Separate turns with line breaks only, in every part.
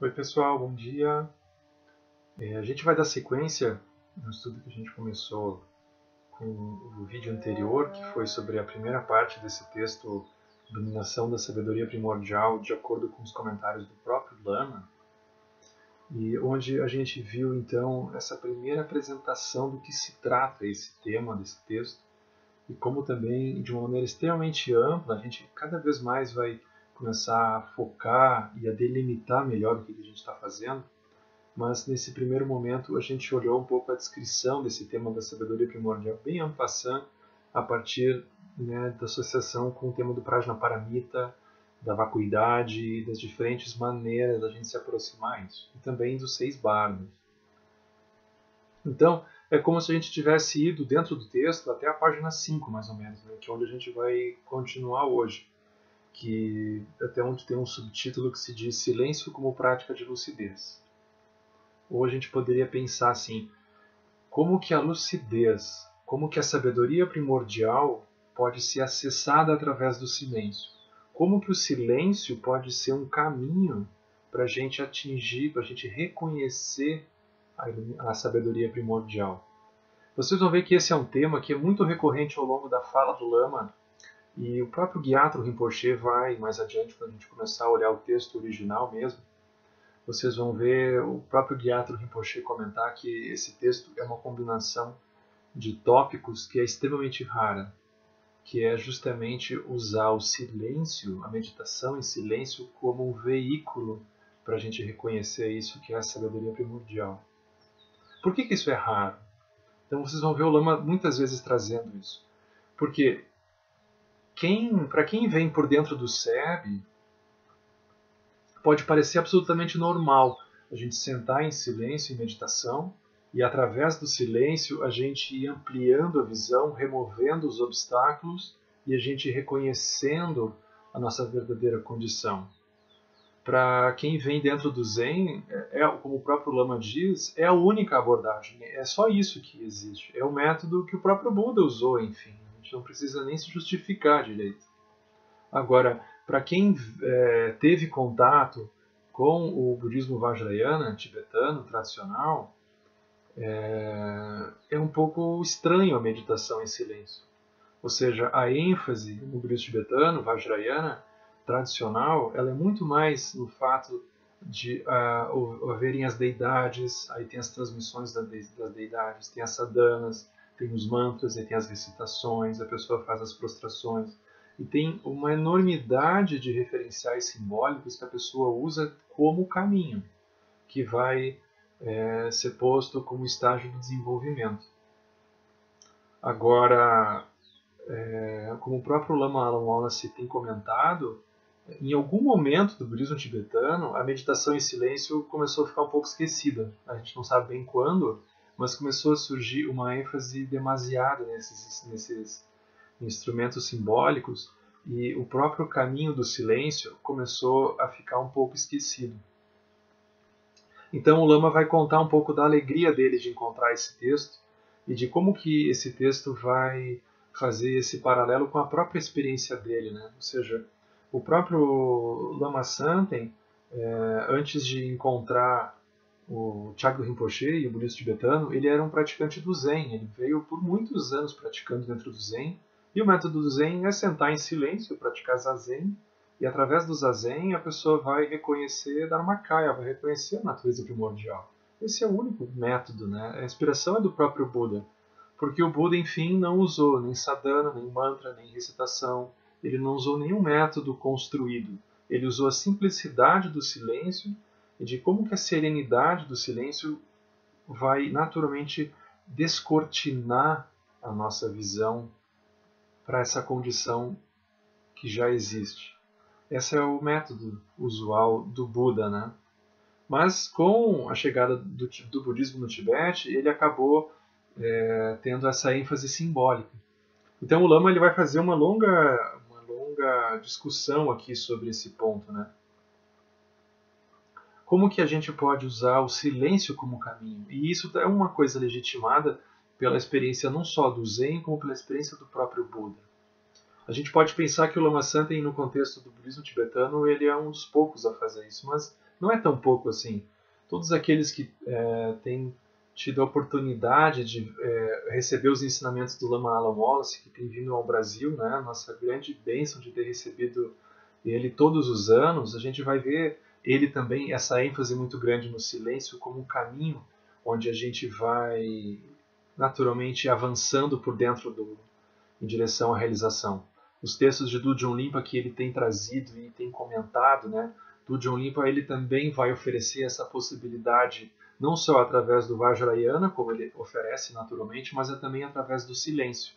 Oi pessoal, bom dia. A gente vai dar sequência no estudo que a gente começou com o vídeo anterior, que foi sobre a primeira parte desse texto, Dominação da Sabedoria Primordial, de acordo com os comentários do próprio Lama, e onde a gente viu então essa primeira apresentação do que se trata esse tema desse texto, e como também, de uma maneira extremamente ampla, a gente cada vez mais vai começar a focar e a delimitar melhor o que a gente está fazendo. Mas nesse primeiro momento a gente olhou um pouco a descrição desse tema da sabedoria primordial, bem en passant, a partir, né, da associação com o tema do Prajnaparamita, da vacuidade e das diferentes maneiras da gente se aproximar a isso, e também dos 6 bardos. Então, é como se a gente tivesse ido dentro do texto até a página 5, mais ou menos, né, que é onde a gente vai continuar hoje, que até onde tem um subtítulo que se diz Silêncio como prática de lucidez. Ou a gente poderia pensar assim, como que a lucidez, como que a sabedoria primordial pode ser acessada através do silêncio? Como que o silêncio pode ser um caminho para a gente atingir, para a gente reconhecer a sabedoria primordial? Vocês vão ver que esse é um tema que é muito recorrente ao longo da fala do Lama, e o próprio Gyatro Rinpoche vai, mais adiante, quando a gente começar a olhar o texto original mesmo, vocês vão ver o próprio Gyatro Rinpoche comentar que esse texto é uma combinação de tópicos que é extremamente rara, que é justamente usar o silêncio, a meditação em silêncio, como um veículo para a gente reconhecer isso que é a sabedoria primordial. Por que isso é raro? Então vocês vão ver o Lama muitas vezes trazendo isso. Porque para quem vem por dentro do SEB, pode parecer absolutamente normal a gente sentar em silêncio e meditação e, através do silêncio, a gente ir ampliando a visão, removendo os obstáculos e a gente reconhecendo a nossa verdadeira condição. Para quem vem dentro do Zen, como o próprio Lama diz, é a única abordagem. É só isso que existe. É o método que o próprio Buda usou, enfim. A gente não precisa nem se justificar direito. Agora, para quem teve contato com o budismo Vajrayana tibetano tradicional, é um pouco estranho a meditação em silêncio. Ou seja, a ênfase no budismo tibetano, Vajrayana, tradicional, ela é muito mais no fato de haverem as deidades, aí tem as transmissões das deidades, tem as sadhanas, tem os mantras, aí tem as recitações, a pessoa faz as prostrações. E tem uma enormidade de referenciais simbólicos que a pessoa usa como caminho, que vai ser posto como estágio do desenvolvimento. Agora, como o próprio Lama Alam Wallace tem comentado, em algum momento do budismo tibetano, a meditação em silêncio começou a ficar um pouco esquecida. A gente não sabe bem quando, mas começou a surgir uma ênfase demasiada nesses instrumentos simbólicos, e o próprio caminho do silêncio começou a ficar um pouco esquecido. Então o Lama vai contar um pouco da alegria dele de encontrar esse texto e de como que esse texto vai fazer esse paralelo com a própria experiência dele, né? Ou seja, o próprio Lama Santen, antes de encontrar o Chagdu Rinpoche e o budismo tibetano, ele era um praticante do Zen. Ele veio por muitos anos praticando dentro do Zen. E o método do Zen é sentar em silêncio, praticar Zazen. E através do Zazen a pessoa vai reconhecer Dharmakaya, vai reconhecer a natureza primordial. Esse é o único método, né? A inspiração é do próprio Buda. Porque o Buda, enfim, não usou nem sadhana, nem mantra, nem recitação. Ele não usou nenhum método construído. Ele usou a simplicidade do silêncio e de como que a serenidade do silêncio vai naturalmente descortinar a nossa visão para essa condição que já existe. Esse é o método usual do Buda, né? Mas com a chegada do budismo no Tibete, ele acabou tendo essa ênfase simbólica. Então o Lama ele vai fazer uma longa discussão aqui sobre esse ponto, né? Como que a gente pode usar o silêncio como caminho? E isso é uma coisa legitimada pela experiência não só do Zen, como pela experiência do próprio Buda. A gente pode pensar que o Lama Santen, no contexto do budismo tibetano, ele é um dos poucos a fazer isso, mas não é tão pouco assim. Todos aqueles que têm tido a oportunidade de receber os ensinamentos do Lama Alan Wallace, que tem vindo ao Brasil, né, nossa grande bênção de ter recebido ele todos os anos, a gente vai ver ele também, essa ênfase muito grande no silêncio como um caminho onde a gente vai naturalmente avançando por dentro em direção à realização. Os textos de Dudjom Limpa que ele tem trazido e tem comentado, né, Dudjom Limpa ele também vai oferecer essa possibilidade não só através do Vajrayana, como ele oferece naturalmente, mas também através do silêncio.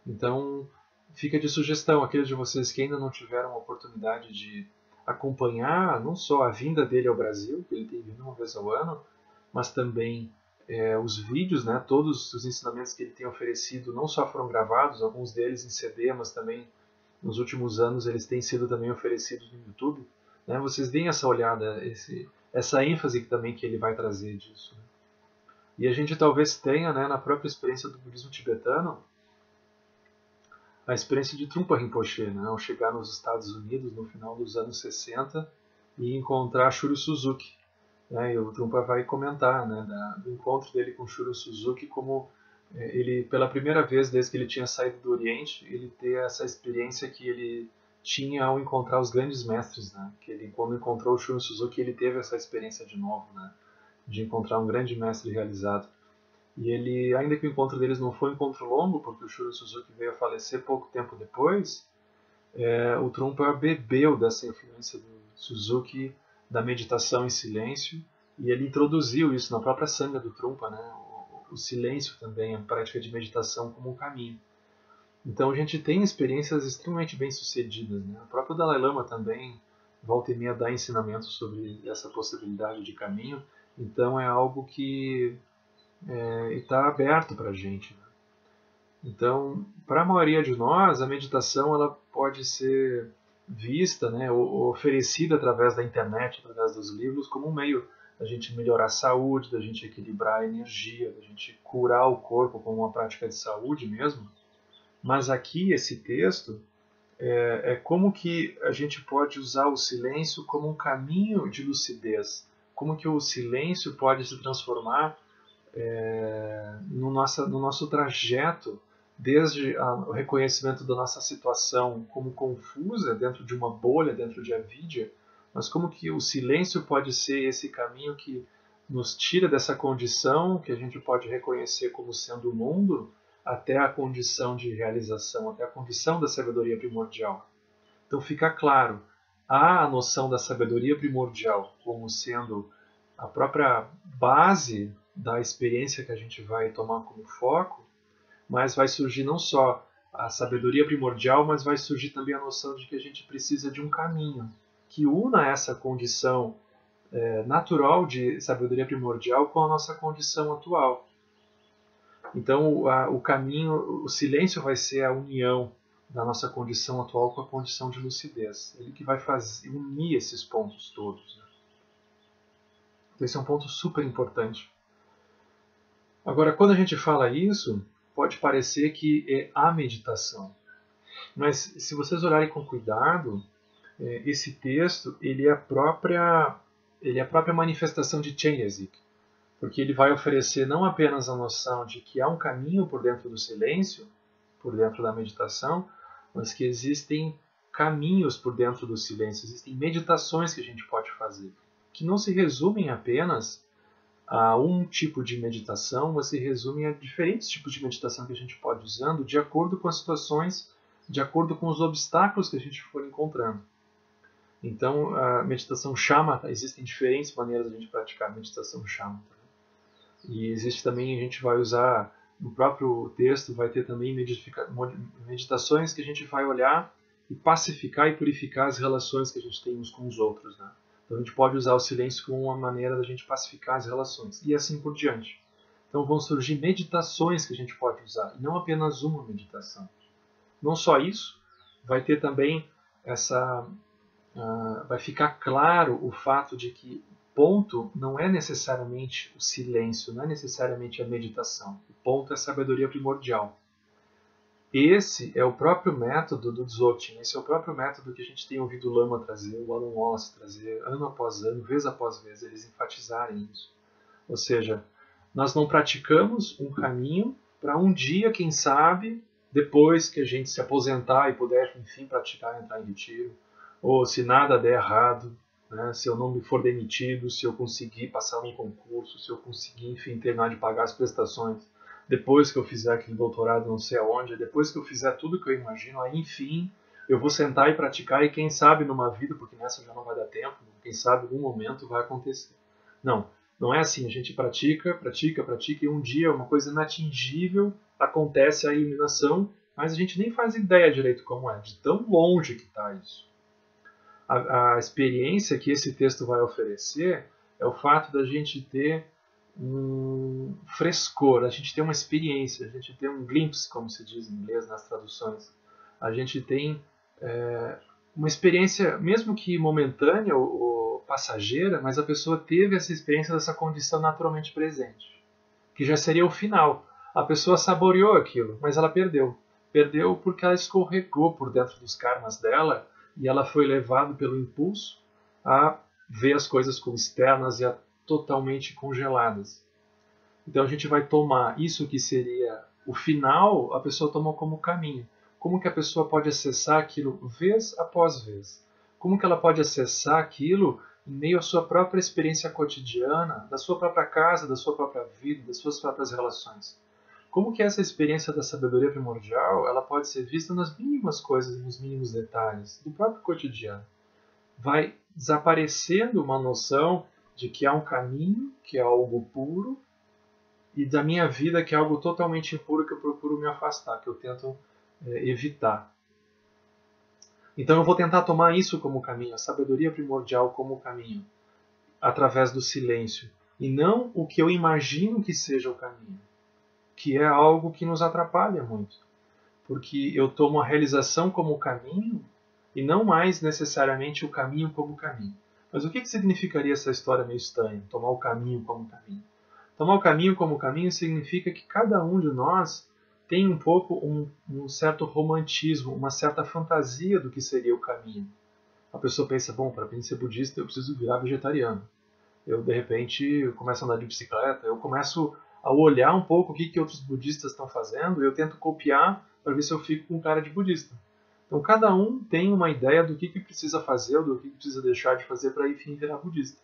Então, fica de sugestão, aqueles de vocês que ainda não tiveram a oportunidade de acompanhar não só a vinda dele ao Brasil, que ele tem vindo uma vez ao ano, mas também os vídeos, né, todos os ensinamentos que ele tem oferecido não só foram gravados, alguns deles em CD, mas também nos últimos anos eles têm sido também oferecidos no YouTube. Né, vocês deem essa olhada, essa ênfase também que ele vai trazer disso. Né. E a gente talvez tenha, né, na própria experiência do budismo tibetano, a experiência de Trungpa Rinpoche, né, ao chegar nos Estados Unidos no final dos anos 60 e encontrar Shuro Suzuki. Né, e o Trungpa vai comentar, né, do encontro dele com Shuro Suzuki, como ele, pela primeira vez desde que ele tinha saído do Oriente, ele ter essa experiência que ele tinha ao encontrar os grandes mestres. Né, que ele, quando encontrou o Shuro Suzuki, ele teve essa experiência de novo, né, de encontrar um grande mestre realizado. E ele, ainda que o encontro deles não foi um encontro longo, porque o Shuro Suzuki veio a falecer pouco tempo depois, o Trungpa bebeu dessa influência do Suzuki, da meditação em silêncio, e ele introduziu isso na própria sanga do Trungpa, né? O silêncio também, a prática de meditação como um caminho. Então a gente tem experiências extremamente bem-sucedidas. Né? O próprio Dalai Lama também, volta e meia, dá ensinamentos sobre essa possibilidade de caminho, então é algo que está aberto para a gente. Né? Então, para a maioria de nós, a meditação ela pode ser vista, né, ou oferecida através da internet, através dos livros, como um meio da gente melhorar a saúde, da gente equilibrar a energia, da gente curar o corpo como uma prática de saúde mesmo. Mas aqui, esse texto, é como que a gente pode usar o silêncio como um caminho de lucidez, como que o silêncio pode se transformar no nosso trajeto, desde o reconhecimento da nossa situação como confusa dentro de uma bolha, dentro de avidya, mas como que o silêncio pode ser esse caminho que nos tira dessa condição que a gente pode reconhecer como sendo o mundo, até a condição de realização, até a condição da sabedoria primordial. Então fica claro, há a noção da sabedoria primordial como sendo a própria base da experiência que a gente vai tomar como foco, mas vai surgir não só a sabedoria primordial, mas vai surgir também a noção de que a gente precisa de um caminho que una essa condição natural de sabedoria primordial com a nossa condição atual. Então o caminho, o silêncio vai ser a união da nossa condição atual com a condição de lucidez. Ele que vai unir esses pontos todos. Né? Então esse é um ponto super importante. Agora, quando a gente fala isso, pode parecer que é a meditação. Mas se vocês olharem com cuidado, esse texto ele é a própria manifestação de Chenrezig, porque ele vai oferecer não apenas a noção de que há um caminho por dentro do silêncio, por dentro da meditação, mas que existem caminhos por dentro do silêncio, existem meditações que a gente pode fazer, que não se resumem apenas a um tipo de meditação, mas se resumem a diferentes tipos de meditação que a gente pode ir usando de acordo com as situações, de acordo com os obstáculos que a gente for encontrando. Então, a meditação shamatha, existem diferentes maneiras de a gente praticar a meditação shamatha. E existe também, a gente vai usar, no próprio texto, vai ter também meditações que a gente vai olhar e pacificar e purificar as relações que a gente tem uns com os outros. Né? Então a gente pode usar o silêncio como uma maneira da gente pacificar as relações. E assim por diante. Então vão surgir meditações que a gente pode usar, e não apenas uma meditação. Não só isso, vai ter também vai ficar claro o fato de que o ponto não é necessariamente o silêncio, não é necessariamente a meditação. O ponto é a sabedoria primordial. esse é o próprio método do Dzogchen, esse é o próprio método que a gente tem ouvido o Lama trazer, o Alan Wallace trazer, ano após ano, vez após vez, eles enfatizarem isso. Ou seja, nós não praticamos um caminho para um dia, quem sabe, depois que a gente se aposentar e puder, enfim, praticar, entrar em retiro, ou se nada der errado, né, se eu não me for demitido, se eu conseguir passar um concurso, se eu conseguir, enfim, terminar de pagar as prestações, depois que eu fizer aquele doutorado não sei aonde, depois que eu fizer tudo que eu imagino, aí, enfim, eu vou sentar e praticar e quem sabe numa vida, porque nessa já não vai dar tempo, quem sabe em algum momento vai acontecer. Não, não é assim, a gente pratica, pratica, pratica e um dia uma coisa inatingível acontece a iluminação, mas a gente nem faz ideia direito como é, de tão longe que está isso. A experiência que esse texto vai oferecer é o fato da gente ter um frescor, a gente tem uma experiência, a gente tem um glimpse, como se diz em inglês nas traduções. A gente tem uma experiência, mesmo que momentânea ou passageira, mas a pessoa teve essa experiência dessa condição naturalmente presente, que já seria o final. A pessoa saboreou aquilo, mas ela perdeu. Perdeu porque ela escorregou por dentro dos karmas dela e ela foi levada pelo impulso a ver as coisas como externas e a totalmente congeladas. Então a gente vai tomar isso que seria o final, a pessoa toma como caminho. Como que a pessoa pode acessar aquilo vez após vez? Como que ela pode acessar aquilo em meio à sua própria experiência cotidiana, da sua própria casa, da sua própria vida, das suas próprias relações? Como que essa experiência da sabedoria primordial ela pode ser vista nas mínimas coisas, nos mínimos detalhes do próprio cotidiano? Vai desaparecendo uma noção de que há um caminho, que é algo puro, e da minha vida que é algo totalmente impuro que eu procuro me afastar, que eu tento evitar. Então eu vou tentar tomar isso como caminho, a sabedoria primordial como caminho, através do silêncio, e não o que eu imagino que seja o caminho, que é algo que nos atrapalha muito, porque eu tomo a realização como caminho e não mais necessariamente o caminho como caminho. Mas o que significaria essa história meio estranha, tomar o caminho como caminho? Tomar o caminho como caminho significa que cada um de nós tem um pouco um certo romantismo, uma certa fantasia do que seria o caminho. A pessoa pensa, bom, para mim ser budista eu preciso virar vegetariano. Eu, de repente, eu começo a andar de bicicleta, eu começo a olhar um pouco o que outros budistas estão fazendo e eu tento copiar para ver se eu fico com um cara de budista. Então, cada um tem uma ideia do que precisa fazer ou do que precisa deixar de fazer para, enfim, virar budista.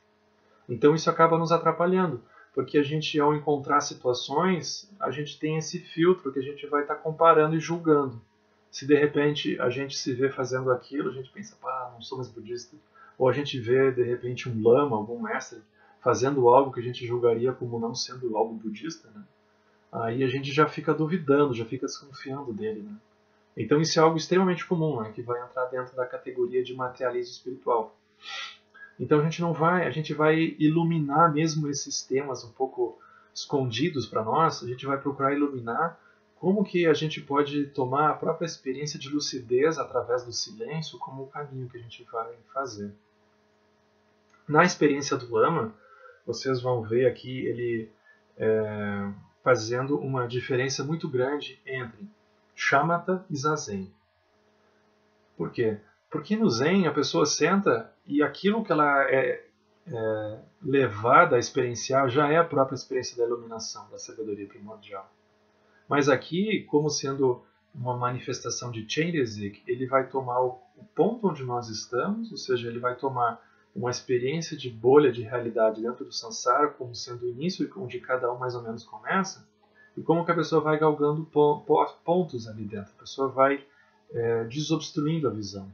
Então, isso acaba nos atrapalhando, porque a gente, ao encontrar situações, a gente tem esse filtro que a gente vai estar comparando e julgando. Se, de repente, a gente se vê fazendo aquilo, a gente pensa, pá, não sou mais budista. Ou a gente vê, de repente, um lama, algum mestre, fazendo algo que a gente julgaria como não sendo algo budista, né? Aí a gente já fica duvidando, já fica desconfiando dele, né? Então isso é algo extremamente comum, né? Que vai entrar dentro da categoria de materialismo espiritual. Então a gente vai iluminar mesmo esses temas um pouco escondidos para nós, a gente vai procurar iluminar como que a gente pode tomar a própria experiência de lucidez através do silêncio como o caminho que a gente vai fazer. Na experiência do Lama, vocês vão ver aqui ele fazendo uma diferença muito grande entre shamatha e zazen. Por quê? Porque no Zen a pessoa senta e aquilo que ela é levada a experienciar já é a própria experiência da iluminação, da sabedoria primordial. Mas aqui, como sendo uma manifestação de Chenrezig, ele vai tomar o ponto onde nós estamos, ou seja, ele vai tomar uma experiência de bolha de realidade dentro do samsara como sendo o início onde cada um mais ou menos começa, e como que a pessoa vai galgando pontos ali dentro, a pessoa vai desobstruindo a visão.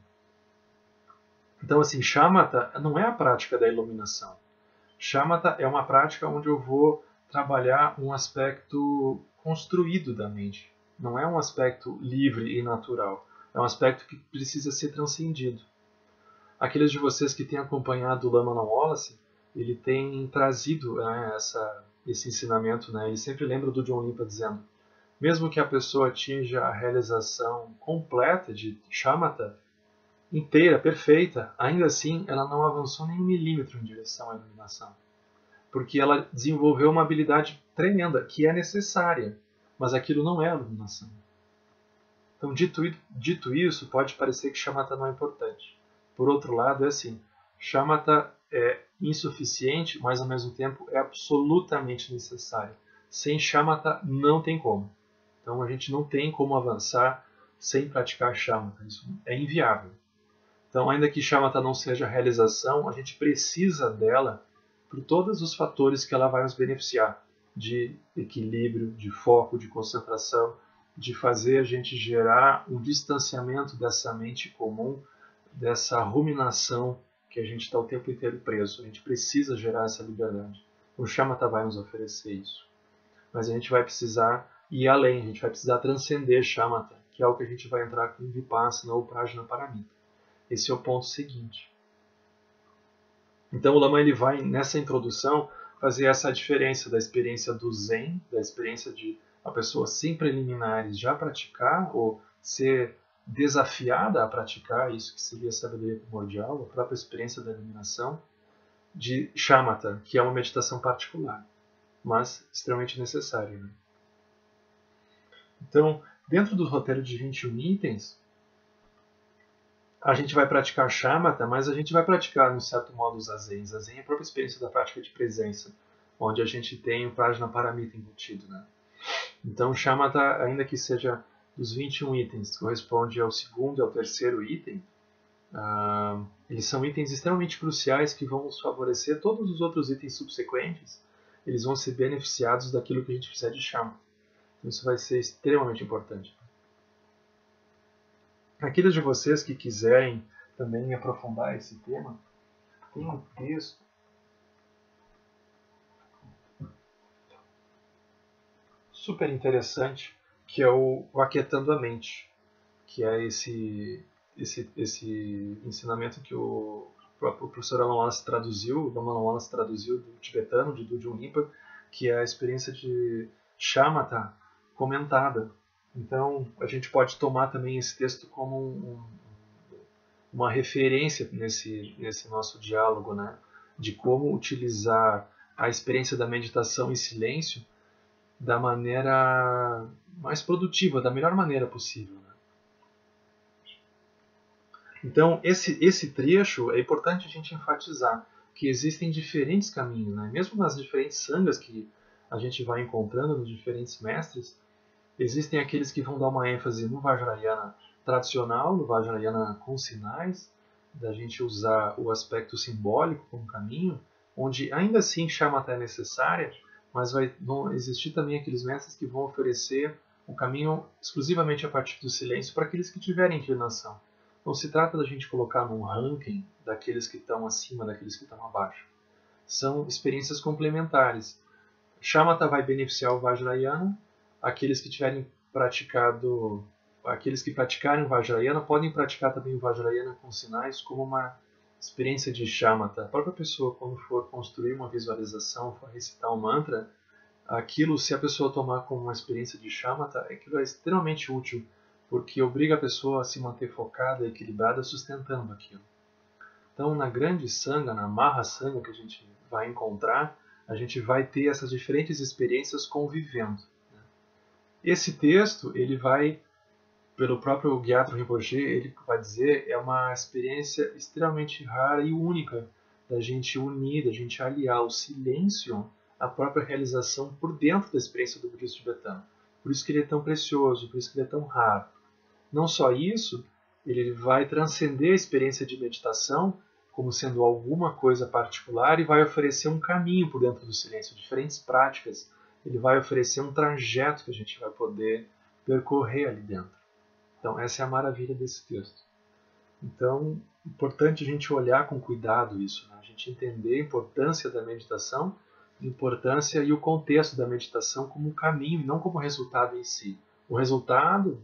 Então, assim, shamatha não é a prática da iluminação. Shamatha é uma prática onde eu vou trabalhar um aspecto construído da mente. Não é um aspecto livre e natural. É um aspecto que precisa ser transcendido. Aqueles de vocês que têm acompanhado o Lama Wallace, ele tem trazido esse ensinamento. Né? Ele sempre lembra do John Limpa dizendo, mesmo que a pessoa atinja a realização completa de shamatha, inteira, perfeita, ainda assim ela não avançou nem um milímetro em direção à iluminação. Porque ela desenvolveu uma habilidade tremenda, que é necessária, mas aquilo não é a iluminação. Então, dito isso, pode parecer que shamatha não é importante. Por outro lado, é assim, shamatha é insuficiente, mas ao mesmo tempo é absolutamente necessário. Sem shamatha não tem como. Então, a gente não tem como avançar sem praticar shamatha. Isso é inviável. Então, ainda que shamatha não seja a realização, a gente precisa dela por todos os fatores que ela vai nos beneficiar, de equilíbrio, de foco, de concentração, de fazer a gente gerar um distanciamento dessa mente comum, dessa ruminação que a gente está o tempo inteiro preso. A gente precisa gerar essa liberdade. O shamatha vai nos oferecer isso. Mas a gente vai precisar ir além, a gente vai precisar transcender shamatha, que é o que a gente vai entrar com vipassana ou prajnaparamita. Esse é o ponto seguinte. Então o Lama ele vai, nessa introdução, fazer essa diferença da experiência do Zen, da experiência de a pessoa sem preliminares já praticar ou ser desafiada a praticar isso que seria a sabedoria primordial, a própria experiência da iluminação, de shamatha, que é uma meditação particular, mas extremamente necessária. Né? Então, dentro do roteiro de 21 itens, a gente vai praticar shamatha, mas a gente vai praticar, de certo modo, o zazen. Zazen é a própria experiência da prática de presença, onde a gente tem o prajnaparamita embutido. Né? Então, shamatha, ainda que seja dos 21 itens, corresponde ao segundo e ao terceiro item, eles são itens extremamente cruciais que vão nos favorecer. Todos os outros itens subsequentes, eles vão ser beneficiados daquilo que a gente fizer de shamatha. Então, isso vai ser extremamente importante. Aqueles de vocês que quiserem também aprofundar esse tema, tem um texto super interessante que é o Aquietando a Mente, que é esse ensinamento que o próprio professor Alan Wallace traduziu, do tibetano, de Dudjom Rinpa, que é a experiência de shamatha comentada. Então, a gente pode tomar também esse texto como uma referência nesse nosso diálogo, né? De como utilizar a experiência da meditação em silêncio da maneira mais produtiva, da melhor maneira possível. Né? Então, esse trecho é importante a gente enfatizar que existem diferentes caminhos, né? Mesmo nas diferentes sangas que a gente vai encontrando nos diferentes mestres, existem aqueles que vão dar uma ênfase no Vajrayana tradicional, no Vajrayana com sinais, da gente usar o aspecto simbólico como caminho, onde ainda assim shamatha é necessária, mas vão existir também aqueles mestres que vão oferecer um caminho exclusivamente a partir do silêncio para aqueles que tiverem inclinação. Não se trata da gente colocar num ranking daqueles que estão acima, daqueles que estão abaixo. São experiências complementares. Shamatha vai beneficiar o Vajrayana, aqueles que praticarem o Vajrayana podem praticar também o Vajrayana com sinais como uma experiência de shamatha. A própria pessoa, quando for construir uma visualização, for recitar um mantra, aquilo, se a pessoa tomar como uma experiência de shamatha, aquilo é extremamente útil, porque obriga a pessoa a se manter focada e equilibrada sustentando aquilo. Então, na grande sanga, na Maha Sanga que a gente vai encontrar, a gente vai ter essas diferentes experiências convivendo. Esse texto, ele vai, pelo próprio Gyatro Rinpoche, ele vai dizer, é uma experiência extremamente rara e única da gente unir, da gente aliar o silêncio à própria realização por dentro da experiência do budismo tibetano. Por isso que ele é tão precioso, por isso que ele é tão raro. Não só isso, ele vai transcender a experiência de meditação como sendo alguma coisa particular e vai oferecer um caminho por dentro do silêncio, diferentes práticas. Ele vai oferecer um trajeto que a gente vai poder percorrer ali dentro. Então, essa é a maravilha desse texto. Então, é importante a gente olhar com cuidado isso, né? A gente entender a importância da meditação, a importância e o contexto da meditação como caminho e não como resultado em si. O resultado,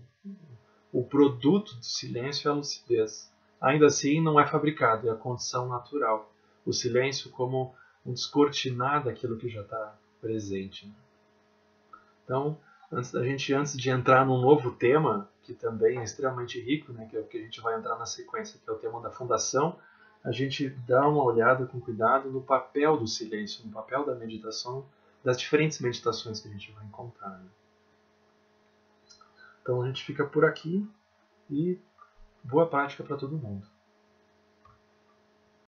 o produto do silêncio é a lucidez. Ainda assim, não é fabricado, é a condição natural. O silêncio como um descortinar daquilo que já está presente. Né? Então, antes de entrar num novo tema, que também é extremamente rico, né, que é o que a gente vai entrar na sequência, que é o tema da fundação, a gente dá uma olhada com cuidado no papel do silêncio, no papel da meditação, das diferentes meditações que a gente vai encontrar. Né? Então a gente fica por aqui e boa prática para todo mundo.